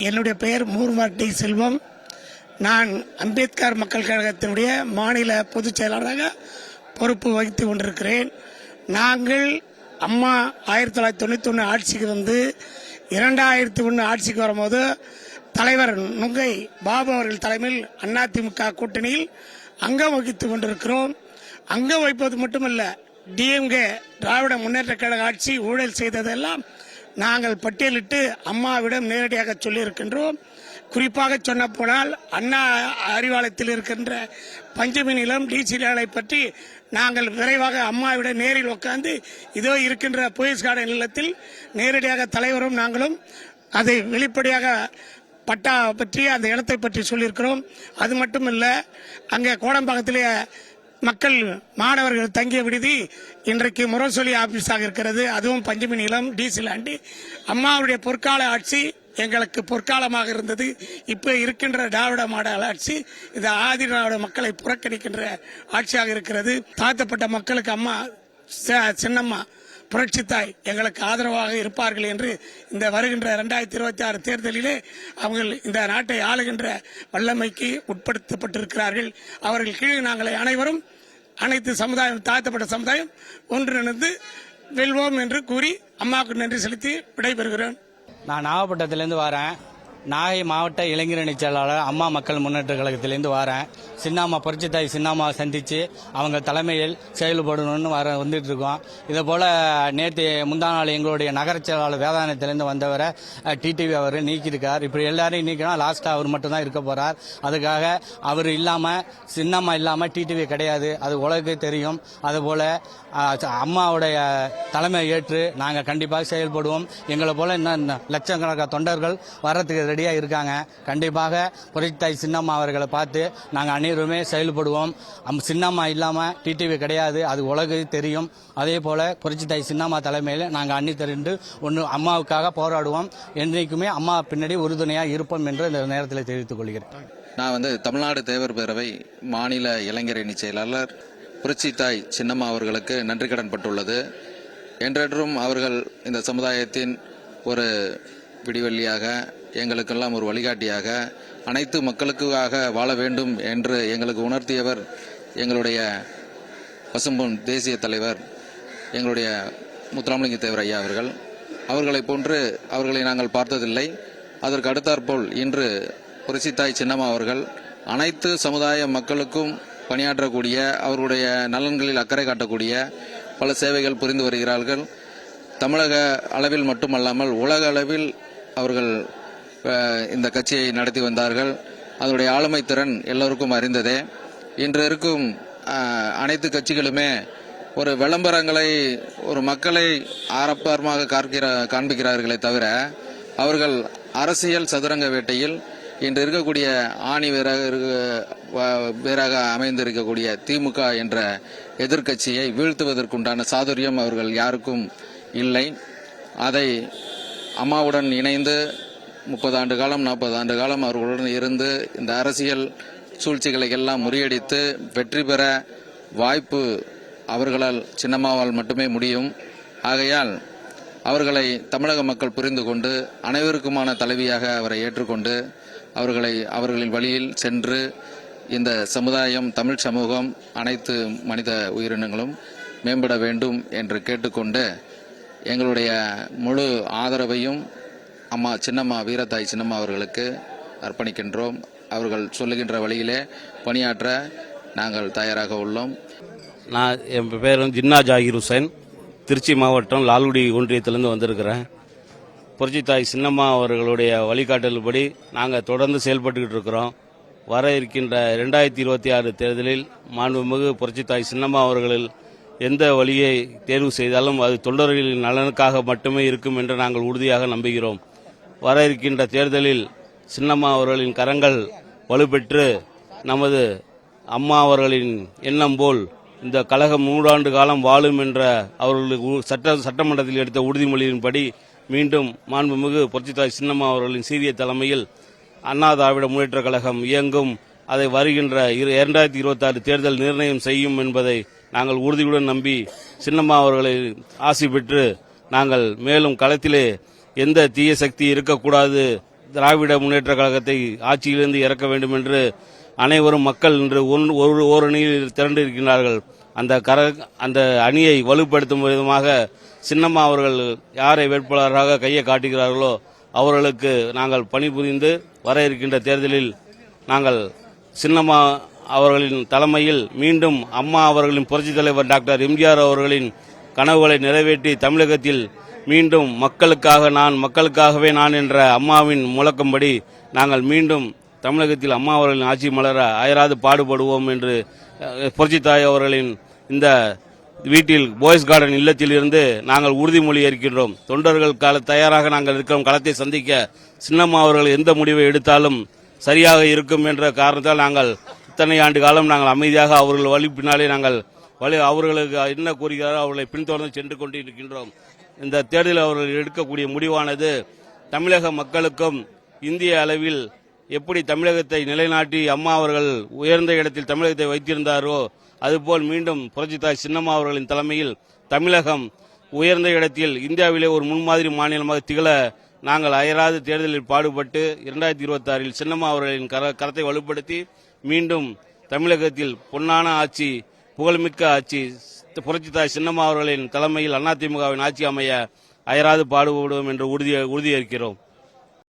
என்னுடைய பெயர் மூர்மார் டி செல்வம். நான் அம்பேத்கர் மக்கள் கழகத்தினுடைய மாநில பொதுச் செயலாளராக பொறுப்பு வகித்து கொண்டிருக்கிறேன். நாங்கள் அம்மா 1991 ஆட்சிக்கு வந்து 2001 ஆட்சிக்கு வரும்போது தலைவர் நுங்கை பாபு அவர்கள் தலைமையில் அதிமுக கூட்டணியில் அங்கம் வகித்துக் கொண்டிருக்கிறோம். அங்கம் வைப்பது மட்டுமல்ல, டிஎம்கே திராவிட முன்னேற்ற கழக ஆட்சி ஊழல் செய்ததெல்லாம் நாங்கள் பட்டியலிட்டு அம்மாவிடம் நேரடியாக சொல்லியிருக்கின்றோம். குறிப்பாக சொல்ல போனால் அண்ணா அறிவாலயத்தில் இருக்கின்ற பஞ்சமி நிலம் டிசி நிலங்களை பற்றி நாங்கள் விரைவாக அம்மாவிடம் நேரில் உட்கார்ந்து இதோ இருக்கின்ற போயஸ் கார்டன் நிலத்தில் நேரடியாக தலைவரும் நாங்களும் அதை வெளிப்படையாக பட்டா பற்றி அந்த இடத்தை பற்றி சொல்லியிருக்கிறோம். அது மட்டுமல்ல, அங்கே கோடம்பாக்கத்திலே மக்கள் மாணவர்கள் தங்கிய விடுதி இன்றைக்கு முரசொலி ஆபீஸாக இருக்கிறது. அதுவும் பஞ்சமி நிலம் டிசி லேண்டு. அம்மாவுடைய பொற்கால ஆட்சி எங்களுக்கு பொற்காலமாக இருந்தது. இப்போ இருக்கின்ற திராவிட மாடல் ஆட்சி இந்த ஆதி திராவிட மக்களை புறக்கணிக்கின்ற ஆட்சியாக இருக்கிறது. தாழ்த்தப்பட்ட மக்களுக்கு அம்மா சின்னம்மா புரட்சித்தாய் எங்களுக்கு ஆதரவாக இருப்பார்கள் என்று இந்த வருகின்ற 2026 தேர்தலிலே அவர்கள் இந்த நாட்டை ஆளுகின்ற வல்லமைக்கு உட்படுத்தப்பட்டிருக்கிறார்கள். அவர்கள் கீழே நாங்கள் அனைவரும் அனைத்து சமுதாயம் தாழ்த்தப்பட்ட சமுதாயம் ஒன்றிணைந்து வெல்வோம் என்று கூறி அம்மாவுக்கு நன்றி செலுத்தி விடைபெறுகிறேன். நான் நாகப்பட்டினத்திலேருந்து வரேன். நாகை மாவட்ட இளைஞரணி செயலாளர் அம்மா மக்கள் முன்னேற்ற கழகத்திலேருந்து வரேன். சின்னம்மா புரட்சித்தாய் சின்னம்மா சந்தித்து அவங்க தலைமையில் செயல்படணும்னு வந்துட்டு இருக்கோம். இதே போல் நேற்று முந்தா நாள் எங்களுடைய நகர செயலாளர் வேதாந்தத்திலேருந்து வந்தவரை டிடிவி அவர் நீக்கியிருக்கார். இப்படி எல்லாரையும் நீக்கணும், லாஸ்ட்டாக அவர் மட்டும்தான் இருக்க போகிறார். அதுக்காக அவர் இல்லாமல் சின்னம்மா இல்லாமல் டிடிவி கிடையாது, அது உலகே தெரியும். அதுபோல் அம்மாவுடைய தலைமை ஏற்று நாங்கள் கண்டிப்பாக செயல்படுவோம். எங்களை போல இன்னும் லட்சக்கணக்கான தொண்டர்கள் வர்றதுக்கு ரெடியாக இருக்காங்க. கண்டிப்பாக புரட்சித்தாய் சின்னம்மா அவர்களை பார்த்து நாங்கள் அனைவருமே செயல்படுவோம். சின்னம்மா இல்லாமல் டிடிவி கிடையாது, அது உலகு தெரியும். அதே போல் புரட்சித்தாய் சின்னம்மா தலைமையில் நாங்கள் அன்னி திரண்டு ஒன்று அம்மாவுக்காக போராடுவோம். என்றைக்குமே அம்மா பின்னாடி உறுதுணையாக இருப்போம் என்று இந்த நேரத்தில் தெரிவித்துக் கொள்கிறேன். நான் தமிழ்நாடு தேவர் பேரவை மாநில இளைஞரணி செயலாளர் புரட்சித்தாய் சின்னம்மா அவர்களுக்கு நன்றி கடன் பட்டுள்ளது. என்றென்றும் அவர்கள் இந்த சமுதாயத்தின் ஒரு விடிவெள்ளியாக, எங்களுக்கெல்லாம் ஒரு வழிகாட்டியாக, அனைத்து மக்களுக்காக வாழ வேண்டும் என்று எங்களுக்கு உணர்த்தியவர் எங்களுடைய பசும்பொன் தேசிய தலைவர் எங்களுடைய முத்துராமலிங்க தேவர் ஐயா அவர்கள். அவர்களை போன்று அவர்களை நாங்கள் பார்த்ததில்லை. அதற்கு அடுத்தாற்போல் இன்று புரட்சித்தாய் சின்னம்மா அவர்கள் அனைத்து சமுதாய மக்களுக்கும் பணியாற்றக்கூடிய, அவர்களுடைய நலன்களில் அக்கறை காட்டக்கூடிய பல சேவைகள் புரிந்து வருகிறார்கள். தமிழக அளவில் மட்டுமல்லாமல் உலக அளவில் அவர்கள் இந்த கட்சியை நடத்தி வந்தார்கள். அதனுடைய ஆளுமை திறன் எல்லோருக்கும் அறிந்ததே. இன்று இருக்கும் அனைத்து கட்சிகளுமே ஒரு விளம்பரங்களை, ஒரு மக்களை ஆரப்பாரமாக காண்பிக்கிறார்களே தவிர அவர்கள் அரசியல் சதுரங்க வேட்டையில் இன்று இருக்கக்கூடிய ஆணி வேறாக அமைந்திருக்கக்கூடிய திமுக என்ற எதிர்க்கட்சியை வீழ்த்துவதற்குண்டான சாதுரியம் அவர்கள் யாருக்கும் இல்லை. அதை அம்மாவுடன் இணைந்து 30 ஆண்டு காலம் 40 ஆண்டு காலம் அவர்களுடன் இருந்து இந்த அரசியல் சூழ்ச்சிகளை எல்லாம் முறியடித்து வெற்றி பெற வாய்ப்பு அவர்களால் சின்னம்மாவால் மட்டுமே முடியும். ஆகையால் அவர்களை தமிழக மக்கள் புரிந்து கொண்டு அனைவருக்குமான தலைவியாக அவரை ஏற்றுக்கொண்டு அவர்களின் வழியில் சென்று இந்த சமுதாயம், தமிழ் சமூகம், அனைத்து மனித உயிரினங்களும் மேம்பட வேண்டும் என்று கேட்டுக்கொண்டு எங்களுடைய முழு ஆதரவையும் அம்மா சின்னம்மா வீரத்தாய் சின்னம்மா அவர்களுக்கு அர்ப்பணிக்கின்றோம். அவர்கள் சொல்லுகின்ற வழியிலே பணியாற்ற நாங்கள் தயாராக உள்ளோம். என் பேரும் ஜின்னா ஜாகிர் ஹுசைன், திருச்சி மாவட்டம் லால்குடி ஒன்றியத்திலிருந்து வந்திருக்கிறேன். புரட்சித்தாய் சின்னம்மா அவர்களுடைய வழிகாட்டல்படி நாங்கள் தொடர்ந்து செயல்பட்டுக்கிட்டு இருக்கிறோம். வர இருக்கின்ற 2026 தேர்தலில் மாண்புமிகு புரட்சித்தாய் சின்னம்மா அவர்கள் எந்த வழியை தேர்வு செய்தாலும் அது தொண்டர்களின் நலனுக்காக மட்டுமே இருக்கும் என்று நாங்கள் உறுதியாக நம்புகிறோம். வர இருக்கின்ற தேர்தலில் சின்னம்மா அவர்களின் கரங்கள் வலுப்பெற்று நமது அம்மா அவர்களின் எண்ணம் போல் இந்த கழகம் 100 ஆண்டு காலம் வாழும் என்ற அவர்களுக்கு சட்டமன்றத்தில் எடுத்த உறுதிமொழியின்படி மீண்டும் மாண்புமிகு புரட்சித்தாய் சின்னம்மா அவர்களின் சீரிய தலைமையில் அண்ணா திராவிட முன்னேற்ற கழகம் இயங்கும். அதை வருகின்ற 2026 தேர்தல் நிர்ணயம் செய்யும் என்பதை நாங்கள் உறுதியுடன் நம்பி சின்னம்மா அவர்களை ஆசி பெற்று நாங்கள் மேலும் களத்திலே எந்த தீய சக்தி இருக்கக்கூடாது, திராவிட முன்னேற்ற கழகத்தை ஆட்சியிலிருந்து இறக்க வேண்டும் என்று அனைவரும் மக்கள் இன்று ஓரணியில் திரண்டு இருக்கின்றார்கள். அந்த அணியை வலுப்படுத்தும் விதமாக சின்னம்மா அவர்கள் யாரை வேட்பாளராக கையை காட்டுகிறார்களோ அவர்களுக்கு நாங்கள் பணிபுரிந்து வர இருக்கின்ற தேர்தலில் நாங்கள் சின்னம்மா அவர்களின் தலைமையில் மீண்டும் அம்மா அவர்களின் புரட்சித் தலைவர் டாக்டர் எம்ஜிஆர் அவர்களின் கனவுகளை நிறைவேற்றி தமிழகத்தில் மீண்டும் மக்களுக்காகவே நான் என்ற அம்மாவின் முழக்கம்படி நாங்கள் மீண்டும் தமிழகத்தில் அம்மா அவர்களின் ஆட்சி மலர அயராது பாடுபடுவோம் என்று புரட்சித் தாய் அவர்களின் இந்த வீட்டில் பாய்ஸ் கார்டன் இல்லத்தில் இருந்து நாங்கள் உறுதிமொழி ஏற்கின்றோம். தொண்டர்கள் தயாராக நாங்கள் இருக்கிறோம் களத்தை சந்திக்க. சின்னம்மா அவர்கள் எந்த முடிவை எடுத்தாலும் சரியாக இருக்கும் என்ற காரணத்தால் நாங்கள் இத்தனை ஆண்டு காலம் நாங்கள் அமைதியாக அவர்கள் வழி பின்னாலே நாங்கள் அவர்களுக்கு என்ன கூறுகிறாரோ அவர்களை பின்தொடர்ந்து சென்று கொண்டிருக்கின்றோம். இந்த தேர்தலில் அவர்கள் எடுக்கக்கூடிய முடிவானது தமிழக மக்களுக்கும் இந்திய அளவில் எப்படி தமிழகத்தை நிலைநாட்டி அம்மா அவர்கள் உயர்ந்த இடத்தில் தமிழகத்தை வைத்திருந்தாரோ அதுபோல் மீண்டும் புரட்சித்தாய் சின்னம்மா அவர்களின் தலைமையில் தமிழகம் உயர்ந்த இடத்தில் இந்தியாவிலே ஒரு முன்மாதிரி மாநிலமாக திகழ நாங்கள் அயராது தேர்தலில் பாடுபட்டு 2026 சின்னம்மா அவர்களின் கரத்தை வலுப்படுத்தி மீண்டும் தமிழகத்தில் பொன்னான ஆட்சி, புகழ்மிக்க ஆட்சி, புரட்சித்தாய் சின்னம்மா அவர்களின் தலைமையில் அதிமுகவின் ஆட்சி அமைய அயராது பாடுபடுவோம் என்று உறுதியேற்கிறோம்.